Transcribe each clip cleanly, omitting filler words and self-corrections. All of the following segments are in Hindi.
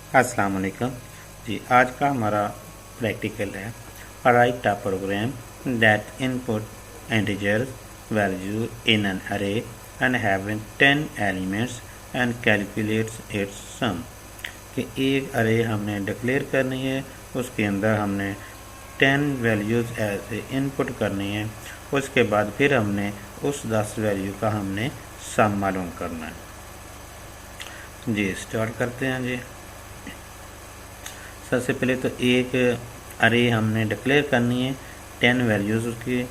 अस्सलाम वालेकुम जी। आज का हमारा प्रैक्टिकल है write a program that input integer value in an array and having 10 elements and calculates its sum. कि एक अरे हमने डिक्लेयर करनी है, उसके अंदर हमने 10 वैल्यूज़ ऐसे इनपुट करनी है, उसके बाद फिर हमने उस 10 वैल्यू का हमने सम मालूम करना है जी। स्टार्ट करते हैं जी। सबसे पहले तो एक अरे हमने डिक्लेयर करनी है 10 वैल्यूज़ उसकी,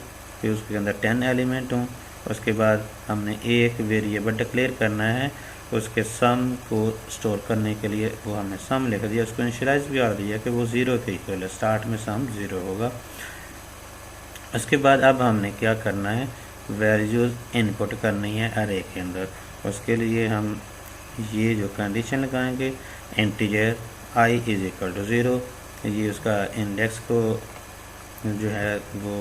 फिर उसके अंदर 10 एलिमेंट हों। उसके बाद हमने एक वेरिएबल डिक्लेयर करना है, उसके सम को स्टोर करने के लिए वो हमने सम लिख दिया, उसको इनिशियलाइज भी कर दिया कि वो 0 के इक्वल है, स्टार्ट में सम 0 होगा। उसके बाद अब हमने क्या करना है, वैल्यूज़ इनपुट करनी है अरे के अंदर। उसके लिए हम ये जो कंडीशन लगाएंगे integer i is equal to 0, ये उसका इंडेक्स को जो है वो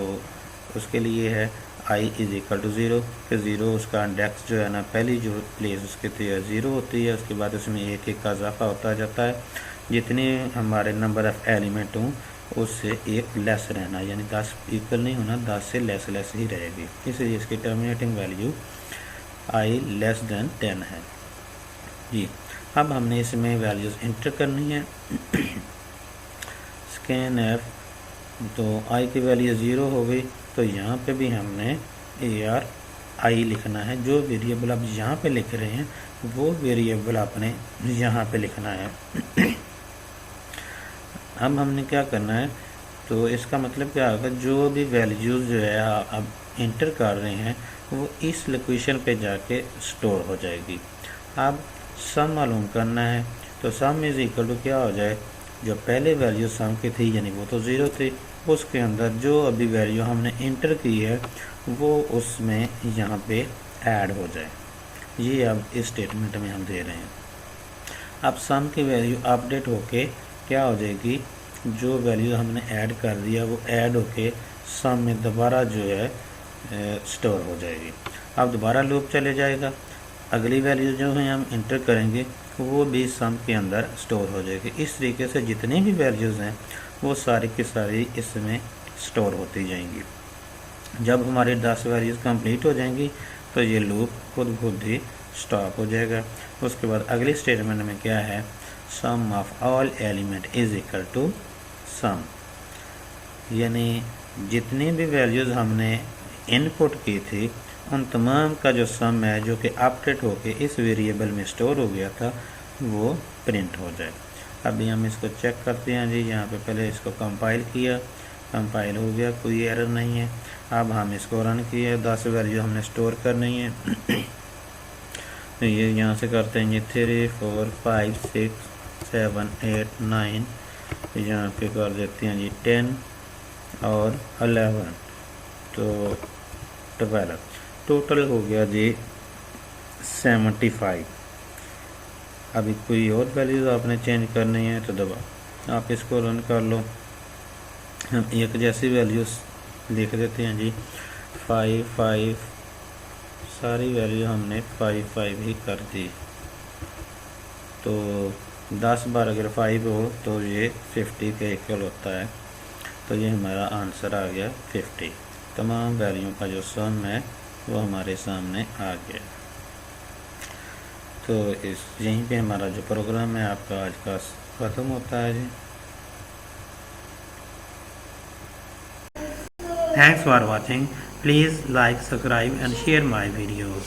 उसके लिए है i इज़ इक्वल टू 0 कि 0 उसका इंडेक्स जो है ना, पहली जो प्लेस उसके 0 होती है, उसके बाद उसमें एक एक का इजाफा होता जाता है। जितने हमारे नंबर ऑफ़ एलिमेंट हों उससे एक लेस रहना, यानी 10 इक्वल नहीं होना, 10 से लेस ही रहेगी, इसलिए इसकी terminating value i less than 10 है जी। अब हमने इसमें वैल्यूज़ इंटर करनी है स्कैन एफ, तो i की वैल्यू 0 हो गई, तो यहाँ पे भी हमने ARI लिखना है। जो वेरिएबल आप यहाँ पे लिख रहे हैं वो वेरिएबल आपने यहाँ पे लिखना है अब हमने क्या करना है, तो इसका मतलब क्या होगा, जो भी वैल्यूज़ जो है आप इंटर कर रहे हैं वो इस लोकेशन पे जाके स्टोर हो जाएगी। अब सम मालूम करना है, तो सम इज़ इक्वल टू क्या हो जाए, जो पहले वैल्यू सम की थी यानी वो तो 0 थी, उसके अंदर जो अभी वैल्यू हमने इंटर की है वो उसमें यहाँ पे ऐड हो जाए। ये अब इस स्टेटमेंट में हम दे रहे हैं। अब सम की वैल्यू अपडेट होके क्या हो जाएगी, जो वैल्यू हमने ऐड कर दिया वो ऐड होके सम में दोबारा जो है स्टोर हो जाएगी। अब दोबारा लूप चले जाएगा, अगली वैल्यू जो है हम इंटर करेंगे वो भी सम के अंदर स्टोर हो जाएगी। इस तरीके से जितनी भी वैल्यूज़ हैं वो सारी की सारी इसमें स्टोर होती जाएंगी। जब हमारी 10 वैल्यूज़ कंप्लीट हो जाएंगी तो ये लूप खुद ही स्टॉप हो जाएगा। उसके बाद अगली स्टेटमेंट में क्या है, sum of all element is equal to sum, यानी जितनी भी वैल्यूज़ हमने इनपुट की थी उन तमाम का जो सम है जो कि अपडेट होके इस वेरिएबल में स्टोर हो गया था वो प्रिंट हो जाए। अभी हम इसको चेक करते हैं जी। यहाँ पे पहले इसको कंपाइल किया, कंपाइल हो गया, कोई एरर नहीं है। अब हम इसको रन किए, 10 वैल्यू हमने स्टोर करनी है तो ये यहाँ से करते हैं, ये 3 4 5 6 7 8 9, यहाँ पे कर देते हैं जी 10 और 11, तो 12, टोटल हो गया जी 75। अभी कोई और वैल्यूज़ आपने चेंज करनी है तो दबा आप इसको रन कर लो। हम एक जैसी वैल्यूज़ लिख देते हैं जी, 5 5, सारी वैल्यू हमने 5 5 ही कर दी, तो 10 बार अगर 5 हो तो ये 50 के इक्वल होता है, तो ये हमारा आंसर आ गया 50। तमाम वैल्यू का जो सम है वो हमारे सामने आ गया। तो यहीं पे हमारा जो प्रोग्राम है आपका आज का ख़त्म होता है जी। Thanks for watching, please like, subscribe and share my videos.